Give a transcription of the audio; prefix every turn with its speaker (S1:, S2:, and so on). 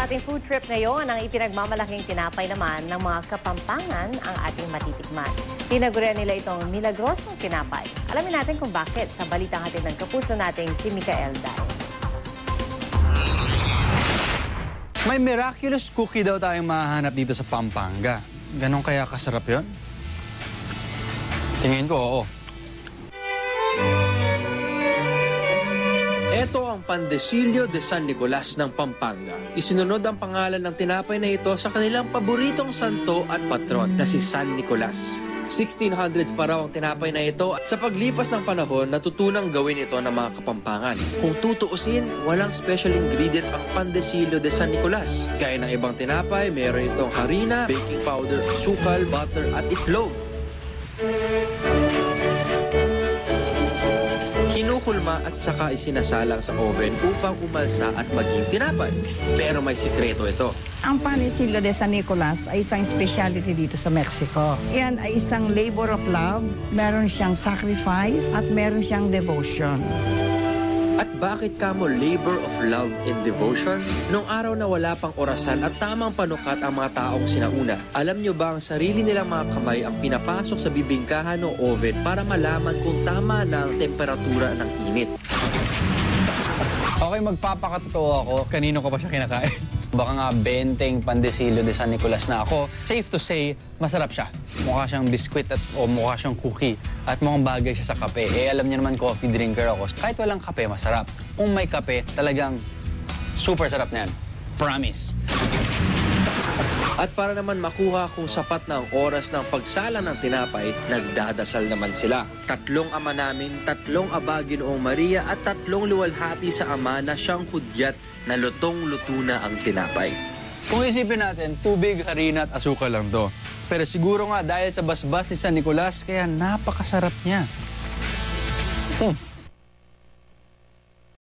S1: Ating food trip ngayon, ang ipinagmamalaking tinapay naman ng mga Kapampangan ang ating matitikman. Tinagurian nila itong milagrosong tinapay. Alamin natin kung bakit sa balitang hatid ng kapuso nating si Mikael Daes.
S2: May miraculous cookie daw tayong mahahanap dito sa Pampanga. Ganon kaya kasarap yun? Tingin ko, oo.
S3: Ito ang Pandesillo de San Nicolas ng Pampanga. Isinunod ang pangalan ng tinapay na ito sa kanilang paboritong santo at patron na si San Nicolas. 1600s pa raw ang tinapay na ito at sa paglipas ng panahon natutunang gawin ito ng mga Kapampangan. Kung tutuusin, walang special ingredient ang Pandesillo de San Nicolas. Gaya ng ibang tinapay, meron itong harina, baking powder, asukal, butter at itlog. Kinukulma at saka isinasalang sa oven upang umalsa at maging tinapay. Pero may sikreto ito.
S4: Ang Pandesillo de San Nicolas ay isang specialty dito sa Mexico. Yan ay isang labor of love, meron siyang sacrifice at meron siyang devotion.
S3: At bakit kamo labor of love and devotion? Noong araw na wala pang orasan at tamang panukat ang mga taong sinauna, alam nyo ba ang sarili nilang mga kamay ang pinapasok sa bibingkahan o oven para malaman kung tama na ang temperatura ng init?
S2: Okay, magpapakatotoo ako. Kanino ko pa siya kinakain? Baka nga 20 Pandesillo de San Nicolas na ako. Safe to say, masarap siya. Mukha siyang biskwit o mukha siyang cookie. At mukhang bagay siya sa kape. Alam niyo naman, coffee drinker ako. Kahit walang kape, masarap. Kung may kape, talagang super sarap na yan. Promise.
S3: At para naman makuha kung sapat na ang oras ng pagsala ng tinapay, nagdadasal naman sila. 3 ama namin, 3 aba Ginoong Maria at 3 luwalhati sa ama na siyang hudyat na lutong-luto na ang tinapay.
S2: Kung isipin natin, tubig, harina at asukal lang to. Pero siguro nga dahil sa basbas ni San Nicolas, kaya napakasarap niya.